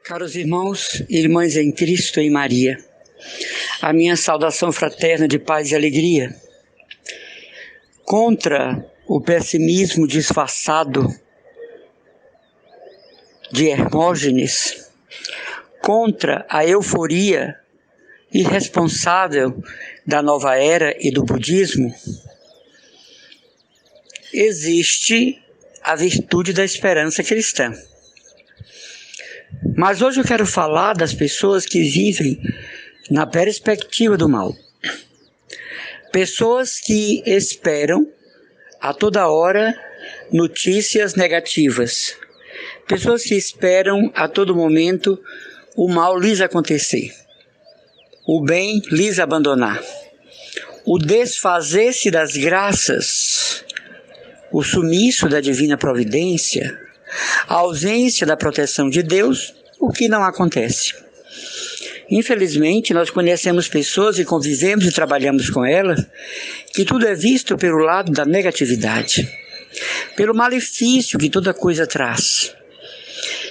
Caros irmãos e irmãs em Cristo e Maria, a minha saudação fraterna de paz e alegria. Contra o pessimismo disfarçado de Hermógenes, contra a euforia irresponsável da nova era e do budismo, existe a virtude da esperança cristã. Mas hoje eu quero falar das pessoas que vivem na perspectiva do mal. Pessoas que esperam a toda hora notícias negativas. Pessoas que esperam a todo momento o mal lhes acontecer, o bem lhes abandonar, o desfazer-se das graças, o sumiço da divina providência, a ausência da proteção de Deus, o que não acontece. Infelizmente, nós conhecemos pessoas e convivemos e trabalhamos com elas, que tudo é visto pelo lado da negatividade, pelo malefício que toda coisa traz.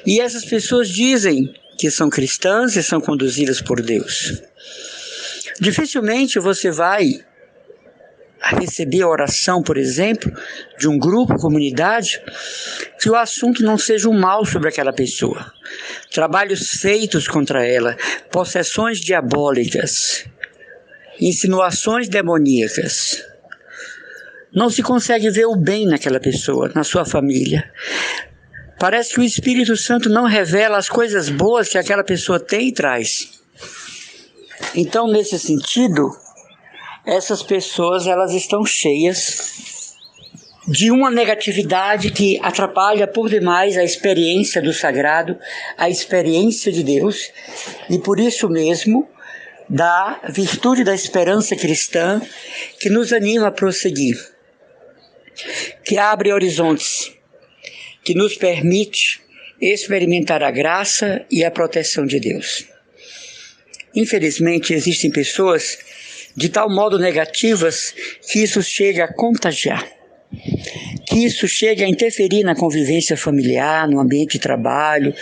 E essas pessoas dizem que são cristãs e são conduzidas por Deus. Dificilmente você vai receber a oração, por exemplo, de um grupo, comunidade, que o assunto não seja um mal sobre aquela pessoa. Trabalhos feitos contra ela, possessões diabólicas, insinuações demoníacas. Não se consegue ver o bem naquela pessoa, na sua família. Parece que o Espírito Santo não revela as coisas boas que aquela pessoa tem e traz. Então, nesse sentido, essas pessoas elas estão cheias de uma negatividade que atrapalha por demais a experiência do sagrado, a experiência de Deus, e por isso mesmo da virtude da esperança cristã que nos anima a prosseguir, que abre horizontes, que nos permite experimentar a graça e a proteção de Deus. Infelizmente, existem pessoas de tal modo negativas que isso chega a contagiar, que isso chega a interferir na convivência familiar, no ambiente de trabalho,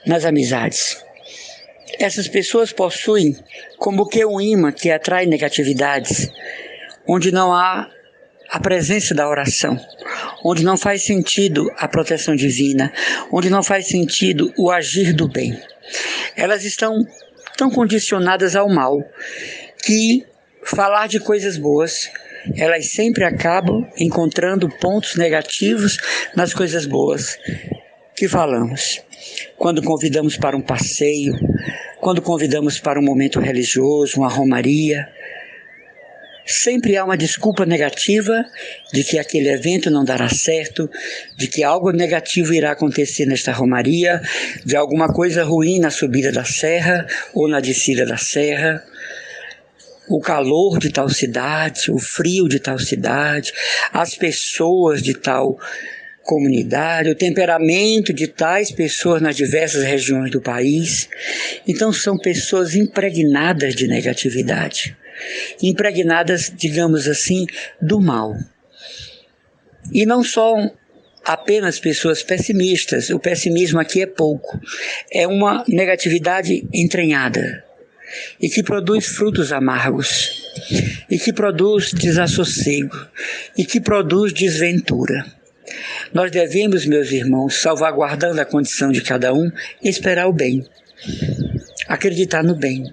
nas amizades. Essas pessoas possuem como que um imã que atrai negatividades, onde não há a presença da oração, onde não faz sentido a proteção divina, onde não faz sentido o agir do bem. Elas estão tão condicionadas ao mal que falar de coisas boas, elas sempre acabam encontrando pontos negativos nas coisas boas que falamos. Quando convidamos para um passeio, quando convidamos para um momento religioso, uma romaria, sempre há uma desculpa negativa de que aquele evento não dará certo, de que algo negativo irá acontecer nesta romaria, de alguma coisa ruim na subida da serra ou na descida da serra. O calor de tal cidade, o frio de tal cidade, as pessoas de tal comunidade, o temperamento de tais pessoas nas diversas regiões do país. Então são pessoas impregnadas de negatividade, impregnadas, digamos assim, do mal. E não são apenas pessoas pessimistas, o pessimismo aqui é pouco, é uma negatividade entranhada, e que produz frutos amargos, e que produz desassossego, e que produz desventura. Nós devemos, meus irmãos, salvaguardando a condição de cada um, esperar o bem, acreditar no bem,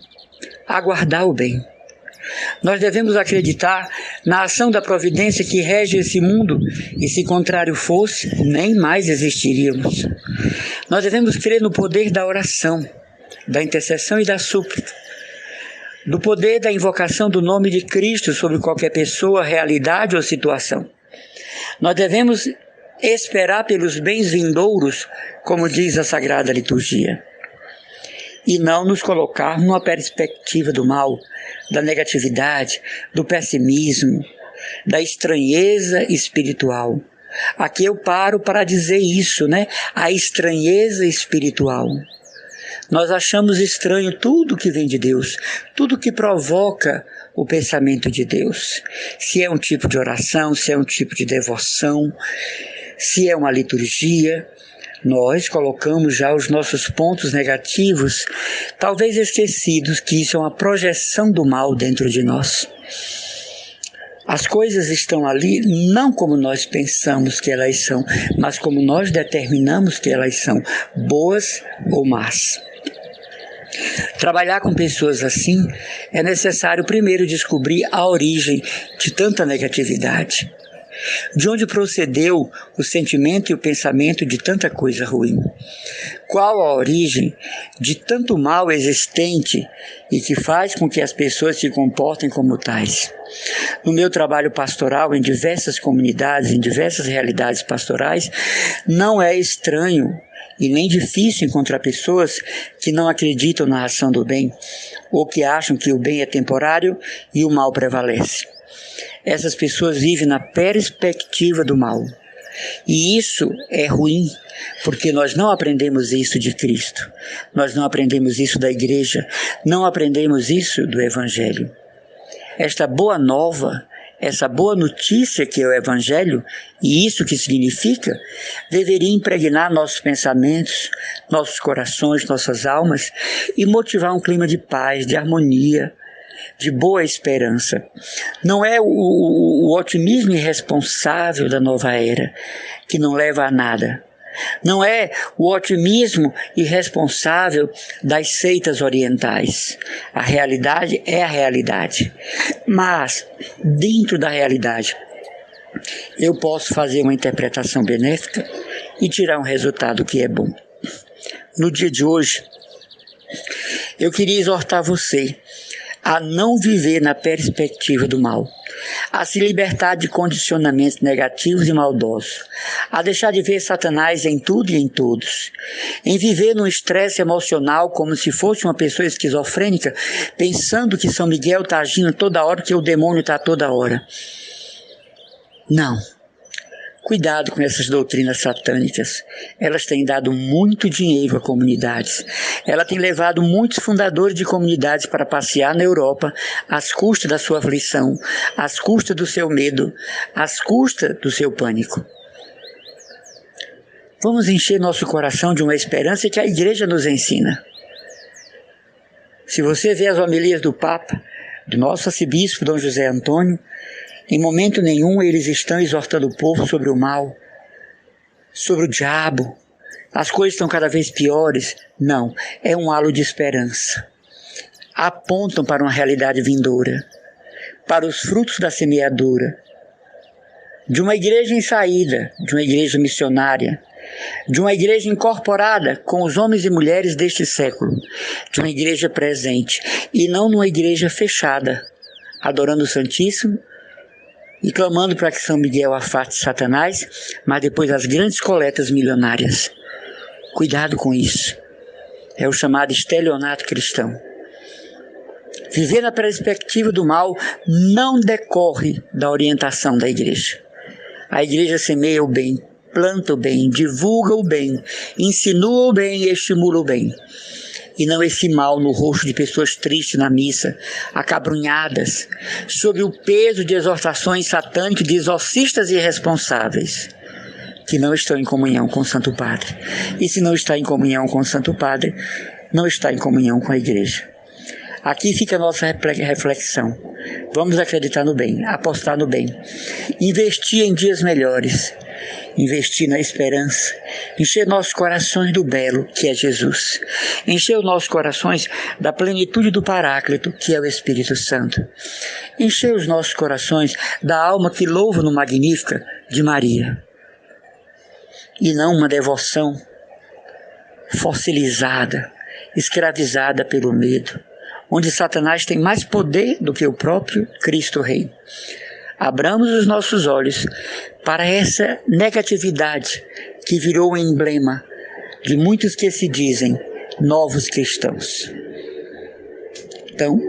aguardar o bem. Nós devemos acreditar na ação da providência que rege esse mundo, e se contrário fosse, nem mais existiríamos. Nós devemos crer no poder da oração, da intercessão e da súplica, do poder da invocação do nome de Cristo sobre qualquer pessoa, realidade ou situação. Nós devemos esperar pelos bens vindouros, como diz a Sagrada Liturgia, e não nos colocar numa perspectiva do mal, da negatividade, do pessimismo, da estranheza espiritual. Aqui eu paro para dizer isso, né? A estranheza espiritual. Nós achamos estranho tudo que vem de Deus, tudo que provoca o pensamento de Deus. Se é um tipo de oração, se é um tipo de devoção, se é uma liturgia, Nós colocamos já os nossos pontos negativos, talvez esquecidos que isso é uma projeção do mal dentro de nós. As coisas estão ali não como nós pensamos que elas são, mas como nós determinamos que elas são, boas ou más. Trabalhar com pessoas assim é necessário primeiro descobrir a origem de tanta negatividade. De onde procedeu o sentimento e o pensamento de tanta coisa ruim? Qual a origem de tanto mal existente e que faz com que as pessoas se comportem como tais? No meu trabalho pastoral, em diversas comunidades, em diversas realidades pastorais, não é estranho e nem difícil encontrar pessoas que não acreditam na ação do bem, ou que acham que o bem é temporário e o mal prevalece. Essas pessoas vivem na perspectiva do mal. E isso é ruim, porque nós não aprendemos isso de Cristo. Nós não aprendemos isso da igreja. Não aprendemos isso do Evangelho. Esta boa nova, essa boa notícia que é o Evangelho, e isso que significa, deveria impregnar nossos pensamentos, nossos corações, nossas almas, e motivar um clima de paz, de harmonia, de boa esperança. Não é o otimismo irresponsável da nova era, que não leva a nada. Não é o otimismo irresponsável das seitas orientais. A realidade é a realidade. Mas, dentro da realidade, eu posso fazer uma interpretação benéfica e tirar um resultado que é bom. No dia de hoje, eu queria exortar você a não viver na perspectiva do mal, a se libertar de condicionamentos negativos e maldosos, a deixar de ver Satanás em tudo e em todos, em viver num estresse emocional como se fosse uma pessoa esquizofrênica, pensando que São Miguel está agindo toda hora, que o demônio está toda hora. Não. Cuidado com essas doutrinas satânicas. Elas têm dado muito dinheiro a comunidades. Ela tem levado muitos fundadores de comunidades para passear na Europa às custas da sua aflição, às custas do seu medo, às custas do seu pânico. Vamos encher nosso coração de uma esperança que a igreja nos ensina. Se você vê as homilias do Papa, do nosso arcebispo Dom José Antônio, em momento nenhum eles estão exortando o povo sobre o mal, sobre o diabo. As coisas estão cada vez piores. Não, é um halo de esperança. Apontam para uma realidade vindoura, para os frutos da semeadura, de uma igreja em saída, de uma igreja missionária, de uma igreja incorporada com os homens e mulheres deste século, de uma igreja presente, e não numa igreja fechada, adorando o Santíssimo, e clamando para que São Miguel afaste Satanás, mas depois as grandes coletas milionárias. Cuidado com isso. É o chamado estelionato cristão. Viver na perspectiva do mal não decorre da orientação da igreja. A igreja semeia o bem, planta o bem, divulga o bem, insinua o bem e estimula o bem. E não esse mal no rosto de pessoas tristes na missa, acabrunhadas, sob o peso de exortações satânicas de exorcistas irresponsáveis, que não estão em comunhão com o Santo Padre. E se não está em comunhão com o Santo Padre, não está em comunhão com a igreja. Aqui fica a nossa reflexão. Vamos acreditar no bem, apostar no bem, investir em dias melhores, investir na esperança, encher nossos corações do belo, que é Jesus, encher os nossos corações da plenitude do Paráclito, que é o Espírito Santo, encher os nossos corações da alma que louva no Magnífica de Maria, e não uma devoção fossilizada, escravizada pelo medo, onde Satanás tem mais poder do que o próprio Cristo Rei. Abramos os nossos olhos para essa negatividade que virou um emblema de muitos que se dizem novos cristãos. Então,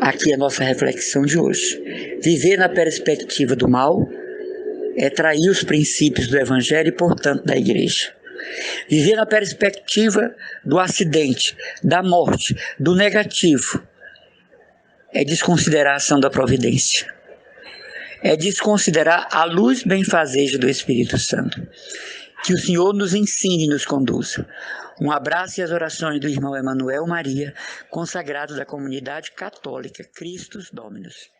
aqui é a nossa reflexão de hoje. Viver na perspectiva do mal é trair os princípios do Evangelho e, portanto, da igreja. Viver na perspectiva do acidente, da morte, do negativo, é desconsiderar a ação da providência. É desconsiderar a luz benfazeja do Espírito Santo. Que o Senhor nos ensine e nos conduza. Um abraço e as orações do irmão Emanuel Maria, consagrado da comunidade católica Christus Dominus.